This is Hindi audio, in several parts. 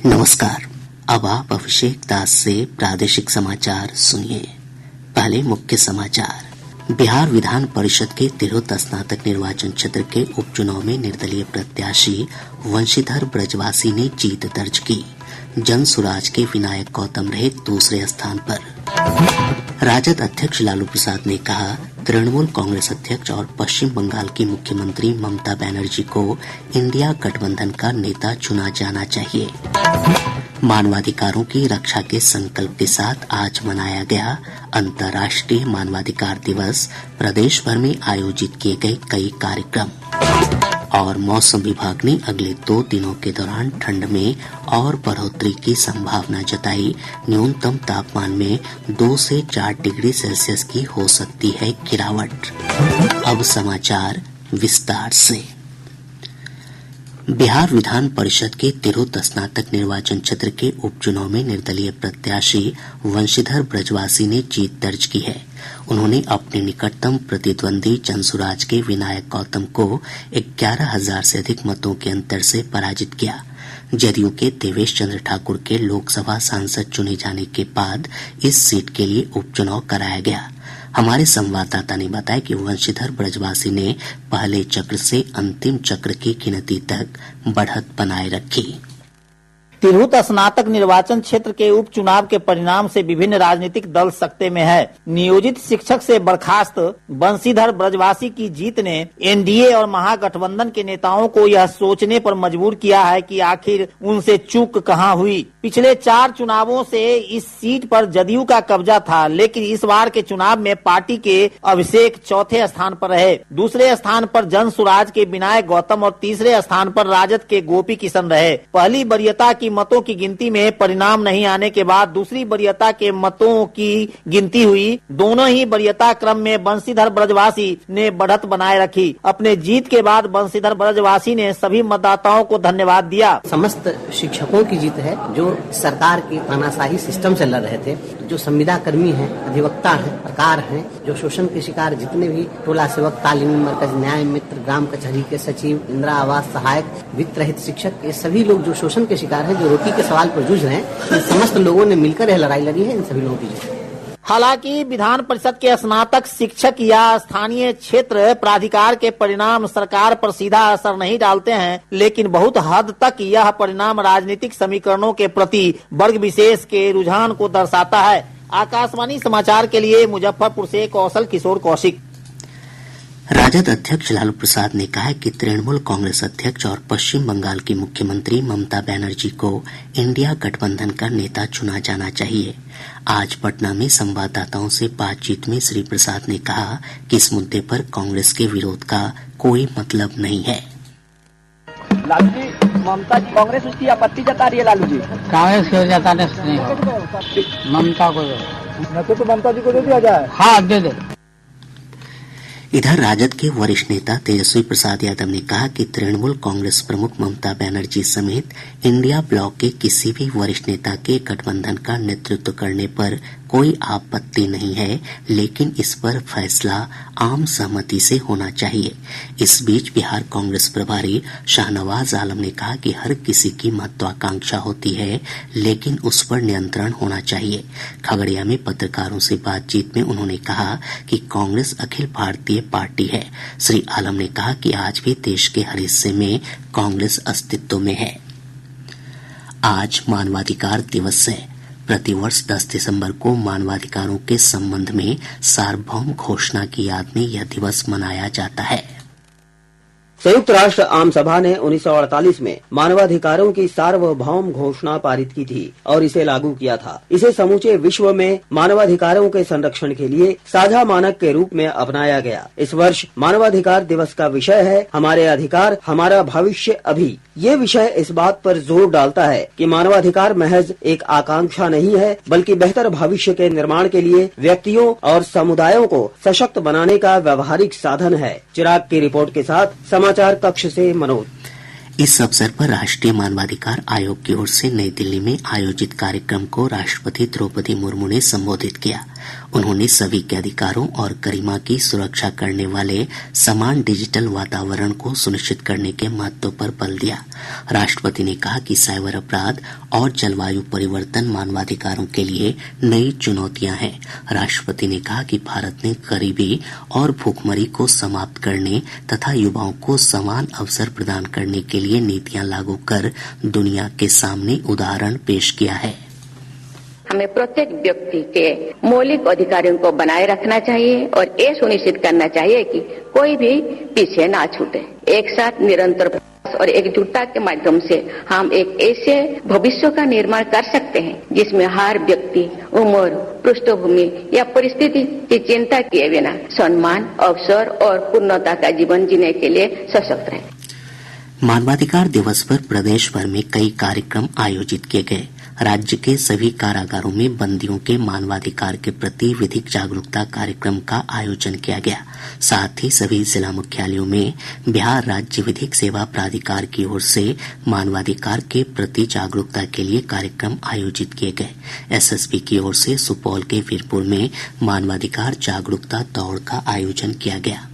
नमस्कार। अब आप अभिषेक दास से प्रादेशिक समाचार सुनिए। पहले मुख्य समाचार। बिहार विधान परिषद के तिरहुत स्नातक निर्वाचन क्षेत्र के उपचुनाव में निर्दलीय प्रत्याशी वंशीधर ब्रजवासी ने जीत दर्ज की। जन सुराज के विनायक गौतम रहे दूसरे स्थान पर। राजद अध्यक्ष लालू प्रसाद ने कहा, तृणमूल कांग्रेस अध्यक्ष और पश्चिम बंगाल की मुख्यमंत्री ममता बनर्जी को इंडिया गठबंधन का नेता चुना जाना चाहिए। मानवाधिकारों की रक्षा के संकल्प के साथ आज मनाया गया अंतर्राष्ट्रीय मानवाधिकार दिवस। प्रदेश भर में आयोजित किए गए कई कार्यक्रम। और मौसम विभाग ने अगले 2 दिनों के दौरान ठंड में और बढ़ोतरी की संभावना जताई। न्यूनतम तापमान में 2 से 4 डिग्री सेल्सियस की हो सकती है गिरावट। अब समाचार विस्तार से। बिहार विधान परिषद के तिरहुत स्नातक निर्वाचन क्षेत्र के उपचुनाव में निर्दलीय प्रत्याशी वंशीधर ब्रजवासी ने जीत दर्ज की है। उन्होंने अपने निकटतम प्रतिद्वंदी जनसुराज के विनायक गौतम को 11,000 से अधिक मतों के अंतर से पराजित किया। जदयू के देवेश चंद्र ठाकुर के लोकसभा सांसद चुने जाने के बाद इस सीट के लिए उपचुनाव कराया गया। हमारे संवाददाता ने बताया कि वंशीधर ब्रजवासी ने पहले चक्र से अंतिम चक्र की गिनती तक बढ़त बनाए रखी। तिरहुत स्नातक निर्वाचन क्षेत्र के उपचुनाव के परिणाम से विभिन्न राजनीतिक दल सकते में है। नियोजित शिक्षक से बर्खास्त बंशीधर ब्रजवासी की जीत ने एनडीए और महागठबंधन के नेताओं को यह सोचने पर मजबूर किया है कि आखिर उनसे चूक कहां हुई। पिछले 4 चुनावों से इस सीट पर जदयू का कब्जा था, लेकिन इस बार के चुनाव में पार्टी के अभिषेक चौथे स्थान पर रहे। दूसरे स्थान पर जन सुराज के विनायक गौतम और तीसरे स्थान पर राजद के गोपी किशन रहे। पहली वरीयता की मतों की गिनती में परिणाम नहीं आने के बाद दूसरी वरीयता के मतों की गिनती हुई। दोनों ही वरीयता क्रम में बंशीधर ब्रजवासी ने बढ़त बनाए रखी। अपने जीत के बाद बंशीधर ब्रजवासी ने सभी मतदाताओं को धन्यवाद दिया। समस्त शिक्षकों की जीत है जो सरकार के तानाशाही सिस्टम से लड़ रहे थे, जो संविदा कर्मी हैं, अधिवक्ता हैं, पत्रकार हैं, जो शोषण के शिकार जितने भी टोला सेवक, तालीमी मरकज, न्याय मित्र, ग्राम कचहरी के सचिव, इंदिरा आवास सहायक, वित्त रहित शिक्षक, ये सभी लोग जो शोषण के शिकार हैं, जो रोटी के सवाल पर जूझ रहे हैं, इन समस्त लोगों ने मिलकर यह लड़ाई लड़ी है। इन सभी लोगों की जीत। हालांकि विधान परिषद के स्नातक शिक्षक या स्थानीय क्षेत्र प्राधिकार के परिणाम सरकार पर सीधा असर नहीं डालते हैं, लेकिन बहुत हद तक यह परिणाम राजनीतिक समीकरणों के प्रति वर्ग विशेष के रुझान को दर्शाता है। आकाशवाणी समाचार के लिए मुजफ्फरपुर से कौशल किशोर कौशिक। राजद अध्यक्ष लालू प्रसाद ने कहा है कि तृणमूल कांग्रेस अध्यक्ष और पश्चिम बंगाल की मुख्यमंत्री ममता बनर्जी को इंडिया गठबंधन का नेता चुना जाना चाहिए। आज पटना में संवाददाताओं से बातचीत में श्री प्रसाद ने कहा कि इस मुद्दे पर कांग्रेस के विरोध का कोई मतलब नहीं है। लालू जी, ममता जी कांग्रेस उसकी आपत्ति जता रही है। लालू जी कांग्रेस को जताने नहीं, ममता को तो ममता जी को दे दिया जाए। हाँ, दे दे। इधर राजद के वरिष्ठ नेता तेजस्वी प्रसाद यादव ने कहा कि तृणमूल कांग्रेस प्रमुख ममता बनर्जी समेत इंडिया ब्लॉक के किसी भी वरिष्ठ नेता के गठबंधन का नेतृत्व करने पर कोई आपत्ति नहीं है, लेकिन इस पर फैसला आम सहमति से होना चाहिए। इस बीच बिहार कांग्रेस प्रभारी शाहनवाज आलम ने कहा कि हर किसी की महत्वाकांक्षा होती है, लेकिन उस पर नियंत्रण होना चाहिए। खगड़िया में पत्रकारों से बातचीत में उन्होंने कहा कि कांग्रेस अखिल भारतीय पार्टी है। श्री आलम ने कहा कि आज भी देश के हर हिस्से में कांग्रेस अस्तित्व में है। आज मानवाधिकार दिवस है। प्रतिवर्ष 10 दिसंबर को मानवाधिकारों के संबंध में सार्वभौम घोषणा की याद में यह दिवस मनाया जाता है। संयुक्त राष्ट्र आम सभा ने 1948 में मानवाधिकारों की सार्वभौम घोषणा पारित की थी और इसे लागू किया था। इसे समूचे विश्व में मानवाधिकारों के संरक्षण के लिए साझा मानक के रूप में अपनाया गया। इस वर्ष मानवाधिकार दिवस का विषय है हमारे अधिकार, हमारा भविष्य अभी। ये विषय इस बात पर जोर डालता है कि मानवाधिकार महज एक आकांक्षा नहीं है, बल्कि बेहतर भविष्य के निर्माण के लिए व्यक्तियों और समुदायों को सशक्त बनाने का व्यवहारिक साधन है। चिराग की रिपोर्ट के साथ समाचार कक्ष से मनोज। इस अवसर पर राष्ट्रीय मानवाधिकार आयोग की ओर से नई दिल्ली में आयोजित कार्यक्रम को राष्ट्रपति द्रौपदी मुर्मू ने संबोधित किया। उन्होंने सभी के अधिकारों और गरिमा की सुरक्षा करने वाले समान डिजिटल वातावरण को सुनिश्चित करने के महत्व पर बल दिया। राष्ट्रपति ने कहा कि साइबर अपराध और जलवायु परिवर्तन मानवाधिकारों के लिए नई चुनौतियां हैं। राष्ट्रपति ने कहा कि भारत ने गरीबी और भूखमरी को समाप्त करने तथा युवाओं को समान अवसर प्रदान करने के लिए नीतियां लागू कर दुनिया के सामने उदाहरण पेश किया है। हमें प्रत्येक व्यक्ति के मौलिक अधिकारों को बनाए रखना चाहिए और ये सुनिश्चित करना चाहिए कि कोई भी पीछे ना छूटे। एक साथ निरंतर प्रयास और एकजुटता के माध्यम से हम एक ऐसे भविष्य का निर्माण कर सकते हैं जिसमें हर व्यक्ति उम्र, पृष्ठभूमि या परिस्थिति की चिंता किए बिना सम्मान, अवसर और पूर्णता का जीवन जीने के लिए सशक्त रहे। मानवाधिकार दिवस पर प्रदेश भर में कई कार्यक्रम आयोजित किए गए। राज्य के सभी कारागारों में बंदियों के मानवाधिकार के प्रति विधिक जागरूकता कार्यक्रम का आयोजन किया गया। साथ ही सभी जिला मुख्यालयों में बिहार राज्य विधिक सेवा प्राधिकार की ओर से मानवाधिकार के प्रति जागरूकता के लिए कार्यक्रम आयोजित किए गए। एसएसपी की ओर से सुपौल के वीरपुर में मानवाधिकार जागरूकता दौड़ का आयोजन किया गया।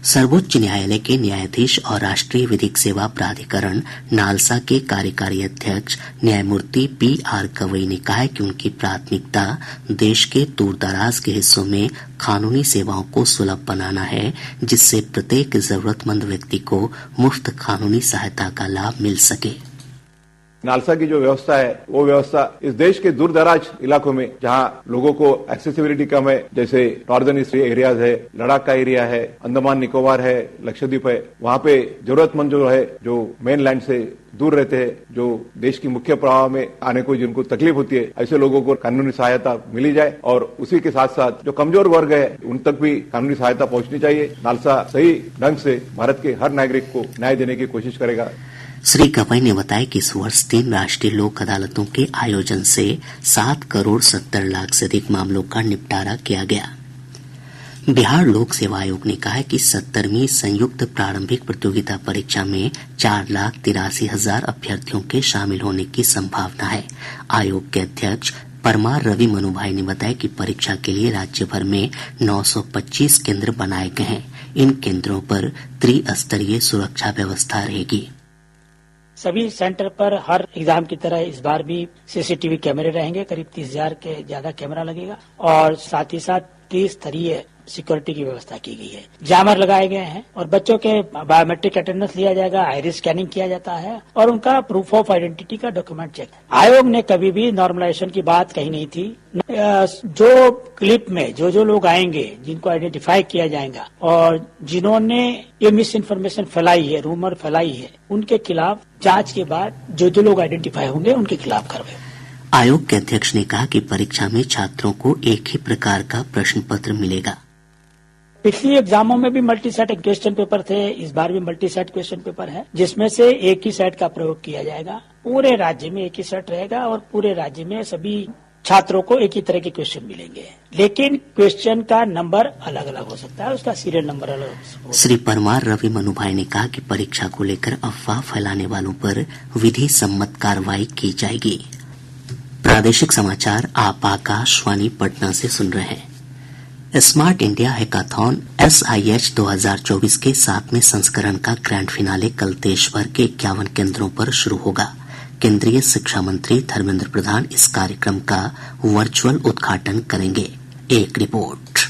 सर्वोच्च न्यायालय के न्यायाधीश और राष्ट्रीय विधिक सेवा प्राधिकरण नालसा के कार्यकारी अध्यक्ष न्यायमूर्ति पी.आर. गवई ने कहा है कि उनकी प्राथमिकता देश के दूरदराज के हिस्सों में कानूनी सेवाओं को सुलभ बनाना है, जिससे प्रत्येक जरूरतमंद व्यक्ति को मुफ्त कानूनी सहायता का लाभ मिल सके। नालसा की जो व्यवस्था है वो व्यवस्था इस देश के दूर दराज इलाकों में जहां लोगों को एक्सेसिबिलिटी कम है, जैसे नॉर्दर्न ईस्ट एरियाज है, लद्दाख का एरिया है, अंडमान निकोबार है, लक्षद्वीप है, वहां पे जरूरतमंद जो है, जो मेन लैंड से दूर रहते हैं, जो देश की मुख्य प्रवाह में आने को जिनको तकलीफ होती है, ऐसे लोगों को कानूनी सहायता मिली जाए और उसी के साथ साथ जो कमजोर वर्ग है उन तक भी कानूनी सहायता पहुंचनी चाहिए। नालसा सही ढंग से भारत के हर नागरिक को न्याय देने की कोशिश करेगा। श्री गवई ने बताया कि इस वर्ष 3 राष्ट्रीय लोक अदालतों के आयोजन से 7 करोड़ 70 लाख से अधिक मामलों का निपटारा किया गया। बिहार लोक सेवा आयोग ने कहा है कि 70वीं संयुक्त प्रारंभिक प्रतियोगिता परीक्षा में 4,83,000 अभ्यर्थियों के शामिल होने की संभावना है। आयोग के अध्यक्ष परमार रवि मनुभाई ने बताया कि परीक्षा के लिए राज्य भर में 925 केंद्र बनाए गए हैं। इन केंद्रों पर त्रिस्तरीय सुरक्षा व्यवस्था रहेगी। सभी सेंटर पर हर एग्जाम की तरह इस बार भी सीसीटीवी कैमरे रहेंगे। करीब 30,000 के ज्यादा कैमरा लगेगा और साथ ही साथ त्रिस्तरीय सिक्योरिटी की व्यवस्था की गई है। जामर लगाए गए हैं और बच्चों के बायोमेट्रिक अटेंडेंस लिया जाएगा, आइरिस स्कैनिंग किया जाता है और उनका प्रूफ ऑफ आइडेंटिटी का डॉक्यूमेंट चेक। आयोग ने कभी भी नॉर्मलाइजेशन की बात कही नहीं थी। जो क्लिप में जो लोग आएंगे, जिनको आइडेंटिफाई किया जाएगा और जिन्होंने ये मिस इन्फॉर्मेशन फैलाई है, रूमर फैलाई है, उनके खिलाफ जांच के बाद जो लोग आइडेंटिफाई होंगे उनके खिलाफ कार्रवाई। आयोग के अध्यक्ष ने कहा कि परीक्षा में छात्रों को एक ही प्रकार का प्रश्न पत्र मिलेगा। पिछली एग्जामों में भी मल्टी सेट क्वेश्चन पेपर थे, इस बार भी मल्टी सेट क्वेश्चन पेपर है, जिसमें से एक ही सेट का प्रयोग किया जाएगा। पूरे राज्य में एक ही सेट रहेगा और पूरे राज्य में सभी छात्रों को एक ही तरह के क्वेश्चन मिलेंगे, लेकिन क्वेश्चन का नंबर अलग अलग हो सकता है, उसका सीरियल नंबर अलग हो सकता है। श्री परमार रवि मनुभाई ने कहा कि परीक्षा को लेकर अफवाह फैलाने वालों पर विधि सम्मत कार्रवाई की जाएगी। प्रादेशिक समाचार आप आकाशवाणी पटना से सुन रहे हैं। स्मार्ट इंडिया हैकाथॉन SIH 2024 के 7वें संस्करण का ग्रैंड फिनाले कल देश भर के 51 केंद्रों पर शुरू होगा। केंद्रीय शिक्षा मंत्री धर्मेंद्र प्रधान इस कार्यक्रम का वर्चुअल उद्घाटन करेंगे। एक रिपोर्ट।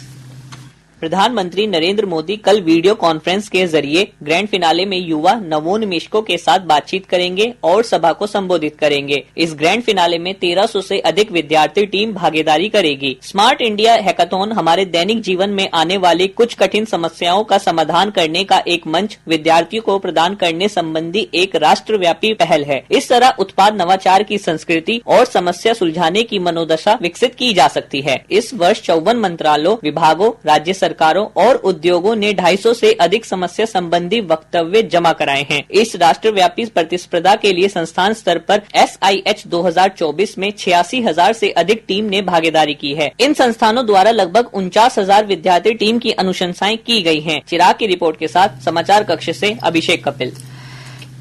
प्रधानमंत्री नरेंद्र मोदी कल वीडियो कॉन्फ्रेंस के जरिए ग्रैंड फिनाले में युवा नवोन्मेषकों के साथ बातचीत करेंगे और सभा को संबोधित करेंगे। इस ग्रैंड फिनाले में 1300 से अधिक विद्यार्थी टीम भागीदारी करेगी। स्मार्ट इंडिया हैकाथॉन हमारे दैनिक जीवन में आने वाली कुछ कठिन समस्याओं का समाधान करने का एक मंच विद्यार्थियों को प्रदान करने संबंधी एक राष्ट्रव्यापी पहल है। इस तरह उत्पाद नवाचार की संस्कृति और समस्या सुलझाने की मनोदशा विकसित की जा सकती है। इस वर्ष 54 मंत्रालयों, विभागों, राज्य सरकारों और उद्योगों ने 250 से अधिक समस्या संबंधी वक्तव्य जमा कराए हैं। इस राष्ट्रव्यापी प्रतिस्पर्धा के लिए संस्थान स्तर पर SIH 2024 में 86,000 से अधिक टीम ने भागीदारी की है। इन संस्थानों द्वारा लगभग 49,000 विद्यार्थी टीम की अनुशंसाएं की गई हैं। चिराग की रिपोर्ट के साथ समाचार कक्ष से अभिषेक कपिल।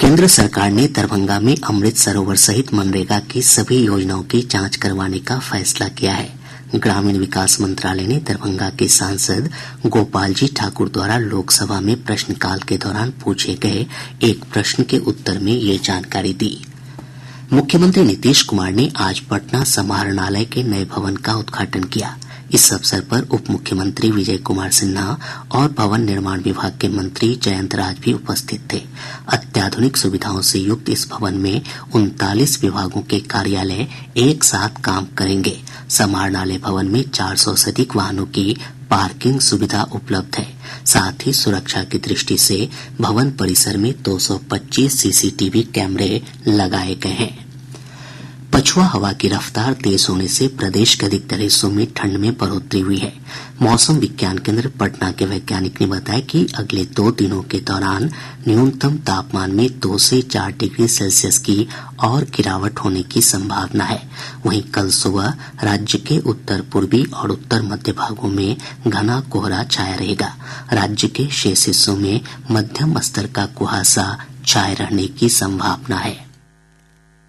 केंद्र सरकार ने दरभंगा में अमृत सरोवर सहित मनरेगा की सभी योजनाओं की जांच करवाने का फैसला किया है। ग्रामीण विकास मंत्रालय ने दरभंगा के सांसद गोपाल जी ठाकुर द्वारा लोकसभा में प्रश्नकाल के दौरान पूछे गए एक प्रश्न के उत्तर में ये जानकारी दी। मुख्यमंत्री नीतीश कुमार ने आज पटना समाहरणालय के नए भवन का उद्घाटन किया। इस अवसर पर उप मुख्यमंत्री विजय कुमार सिन्हा और भवन निर्माण विभाग के मंत्री जयंत राज भी उपस्थित थे। अत्याधुनिक सुविधाओं से युक्त इस भवन में 39 विभागों के कार्यालय एक साथ काम करेंगे। समाहरणालय भवन में 400 से अधिक वाहनों की पार्किंग सुविधा उपलब्ध है। साथ ही सुरक्षा की दृष्टि से भवन परिसर में 225 सीसीटीवी कैमरे लगाए गए हैं। पछुआ हवा की रफ्तार तेज होने से प्रदेश के अधिकतर हिस्सों में ठंड में बढ़ोतरी हुई है। मौसम विज्ञान केंद्र पटना के वैज्ञानिक ने बताया कि अगले 2 दिनों के दौरान न्यूनतम तापमान में 2 से 4 डिग्री सेल्सियस की और गिरावट होने की संभावना है। वहीं कल सुबह राज्य के उत्तर पूर्वी और उत्तर मध्य भागों में घना कोहरा छाया रहेगा। राज्य के शेष हिस्सों में मध्यम स्तर का कुहासा छाये रहने की संभावना है।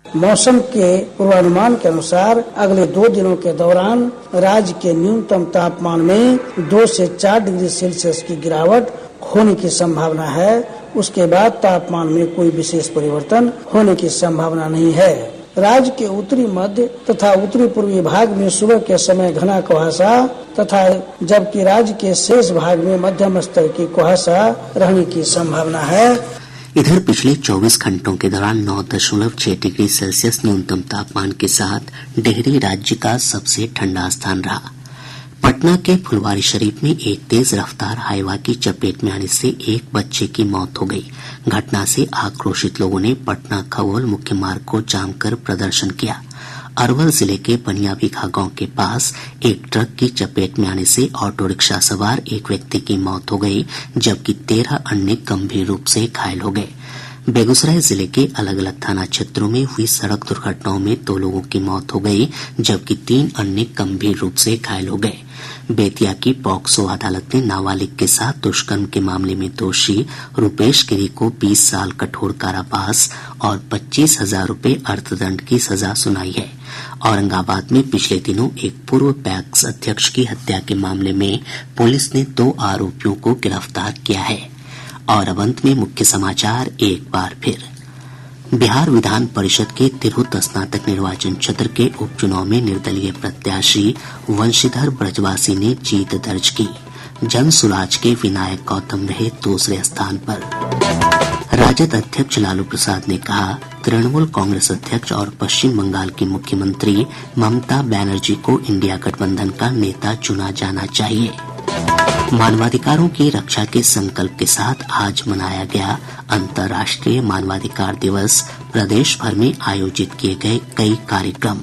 मौसम के पूर्वानुमान के अनुसार अगले 2 दिनों के दौरान राज्य के न्यूनतम तापमान में 2 से 4 डिग्री सेल्सियस की गिरावट होने की संभावना है। उसके बाद तापमान में कोई विशेष परिवर्तन होने की संभावना नहीं है। राज्य के उत्तरी मध्य तथा उत्तरी पूर्वी भाग में सुबह के समय घना कुहासा तथा जबकि राज्य के शेष भाग में मध्यम स्तर की कुहासा रहने की संभावना है। इधर पिछले 24 घंटों के दौरान 9.6 डिग्री सेल्सियस न्यूनतम तापमान के साथ डेहरी राज्य का सबसे ठंडा स्थान रहा। पटना के फुलवारीशरीफ में एक तेज रफ्तार हाईवा की चपेट में आने से एक बच्चे की मौत हो गई। घटना से आक्रोशित लोगों ने पटना खगोल मुख्य मार्ग को जाम कर प्रदर्शन किया। अरवल जिले के बनियाबिघा गांव के पास एक ट्रक की चपेट में आने से ऑटो रिक्शा सवार एक व्यक्ति की मौत हो गई, जबकि 13 अन्य गंभीर रूप से घायल हो गए। बेगूसराय जिले के अलग अलग थाना क्षेत्रों में हुई सड़क दुर्घटनाओं में 2 लोगों की मौत हो गई, जबकि 3 अन्य गंभीर रूप से घायल हो गए। बेतिया की पॉक्सो अदालत ने नाबालिग के साथ दुष्कर्म के मामले में दोषी रुपेश गिरी को 20 साल कठोर कारावास और 25,000 रूपये अर्थदंड की सजा सुनाई है। औरंगाबाद में पिछले दिनों एक पूर्व पैक्स अध्यक्ष की हत्या के मामले में पुलिस ने 2 आरोपियों को गिरफ्तार किया है। और अब अंत में मुख्य समाचार एक बार फिर। बिहार विधान परिषद के तिरहुत स्नातक निर्वाचन क्षेत्र के उपचुनाव में निर्दलीय प्रत्याशी वंशीधर ब्रजवासी ने जीत दर्ज की। जन सुराज के विनायक गौतम रहे दूसरे स्थान पर। राजद अध्यक्ष लालू प्रसाद ने कहा, तृणमूल कांग्रेस अध्यक्ष और पश्चिम बंगाल की मुख्यमंत्री ममता बनर्जी को इंडिया गठबंधन का नेता चुना जाना चाहिए। मानवाधिकारों की रक्षा के संकल्प के साथ आज मनाया गया अंतर्राष्ट्रीय मानवाधिकार दिवस। प्रदेश भर में आयोजित किए गए कई कार्यक्रम।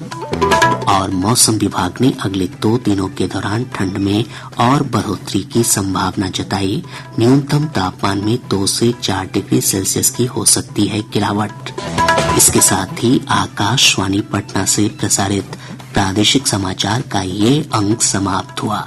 और मौसम विभाग ने अगले 2 दिनों के दौरान ठंड में और बढ़ोतरी की संभावना जताई। न्यूनतम तापमान में 2 से 4 डिग्री सेल्सियस की हो सकती है गिरावट। इसके साथ ही आकाशवाणी पटना से प्रसारित प्रादेशिक समाचार का ये अंक समाप्त हुआ।